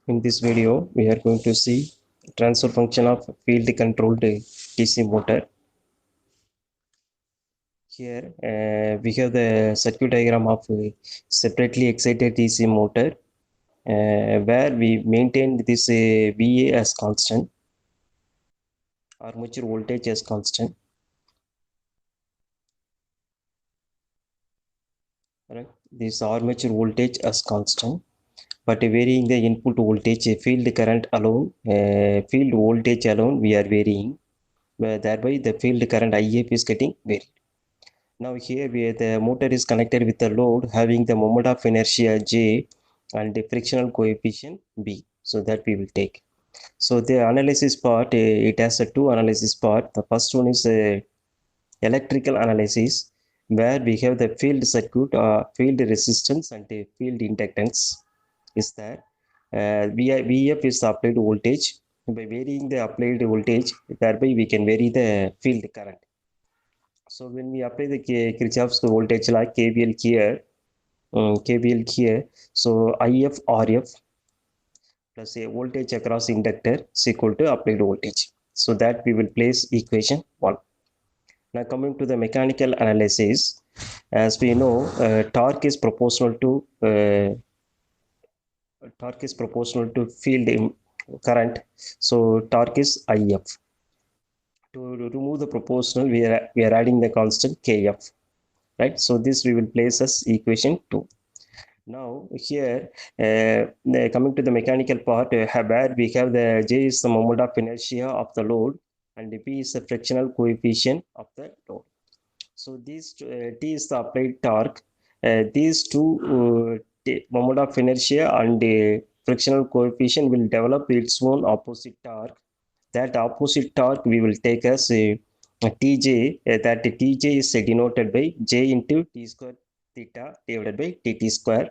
In this video, we are going to see transfer function of field controlled DC motor. Here we have the circuit diagram of a separately excited DC motor where we maintain this VA as constant, armature voltage as constant. Right? This armature voltage as constant, but varying the input voltage, field current alone, field voltage alone, we are varying. Thereby, the field current IF is getting varied. Now here the motor is connected with the load having the moment of inertia J and the frictional coefficient B. So that we will take. So the analysis part, it has a two analysis part. The first one is electrical analysis, where we have the field circuit, field resistance and the field inductance is there. VF is the applied voltage. By varying the applied voltage, thereby we can vary the field current. So when we apply the Kirchhoff's voltage law, KVL here, so IF RF plus a voltage across inductor is equal to applied voltage. So that we will place equation 1. Now coming to the mechanical analysis, as we know, torque is proportional to field current. So torque is IF. To remove the proportional, we are adding the constant KF. Right, so this we will place as equation 2. Now here coming to the mechanical part, where we have the J is the moment of inertia of the load and P is the frictional coefficient of the load. So these T is the applied torque. These two moment of inertia and frictional coefficient will develop its own opposite torque. That opposite torque we will take as Tj, that Tj is denoted by J into T square theta divided by Tt square,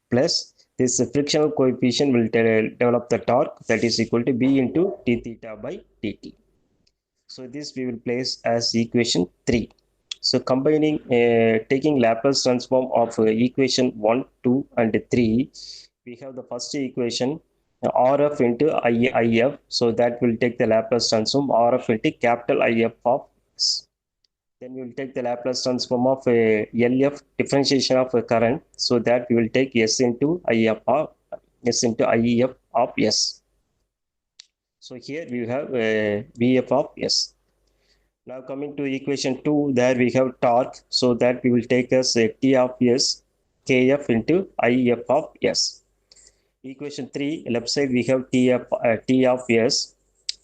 plus this frictional coefficient will develop the torque, that is equal to B into T theta by Dt. So this we will place as equation 3. So combining, taking Laplace transform of equation 1, 2 and 3, we have the first equation RF into IF. So that will take the Laplace transform RF into capital IF of S. Then we will take the Laplace transform of LF, differentiation of current. So that we will take S into IF of S. So here we have VF of S. Now coming to equation 2, there we have torque. So that we will take as T of S, Kf into IF of S. Equation 3, left side we have T of S.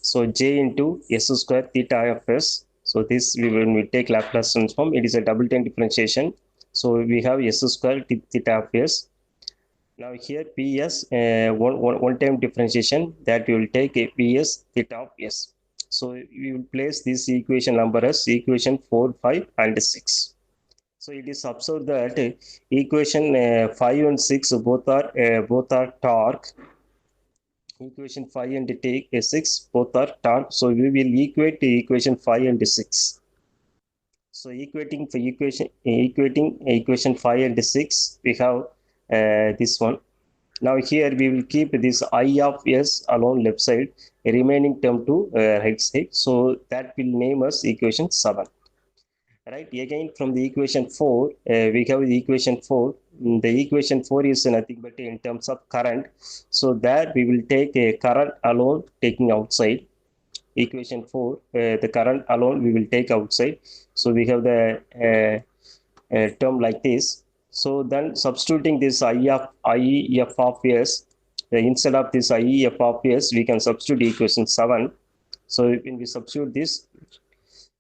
So J into S square theta of S. So this when we take Laplace transform, it is a double time differentiation. So we have S square theta of S. Now here PS, one time differentiation, that we will take a PS theta of S. So we will place this equation number as equation 4, 5 and 6. So it is observed that equation 5 and 6 both are torque. Equation 5 and 6 both are torque. So we will equate equation 5 and 6. So equating equation 5 and 6, we have this one. Now here we will keep this I of S alone left side, remaining term to right side. So that will name us equation 7. Right, again from the equation 4, we have the equation 4. The equation 4 is nothing but in terms of current. So there we will take a current alone taking outside. Equation 4, the current alone we will take outside. So we have the term like this. So then substituting this IEF of S, instead of this IEF of S, we can substitute equation 7. So when we substitute this,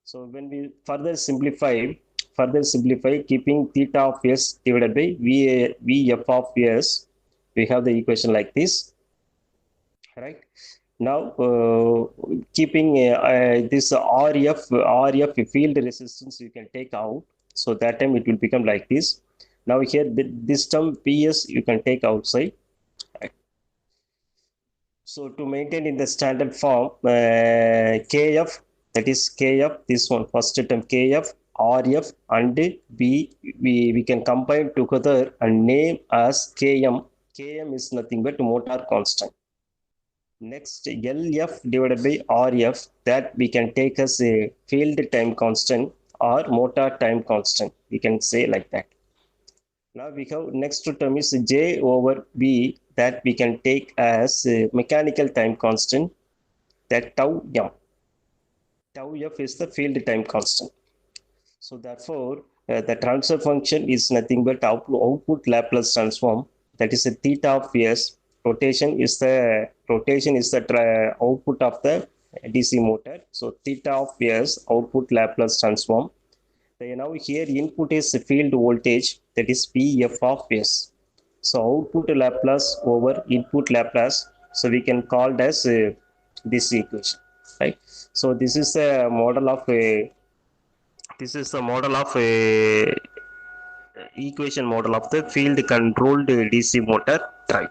so when we further simplify, keeping theta of S divided by VF of S, we have the equation like this. Right. Now, keeping this RF field resistance, you can take out. So that time it will become like this. Now here, this term PS you can take outside. Right. So to maintain in the standard form, KF, that is KF, this one, first term KF, RF and B, we can combine together and name as KM. KM is nothing but motor constant. Next, LF divided by RF, that we can take as a field time constant or motor time constant. We can say like that. Now we have next term is J over B, that we can take as a mechanical time constant, that tau m. Tau f is the field time constant. So therefore, the transfer function is nothing but output Laplace transform, that is a theta of s. Rotation is the output of the DC motor. So theta of s output Laplace transform. Now here input is field voltage, that is Pf of s. So output Laplace over input Laplace. So we can call it as this equation, right? So this is the model of a equation model of the field controlled DC motor drive.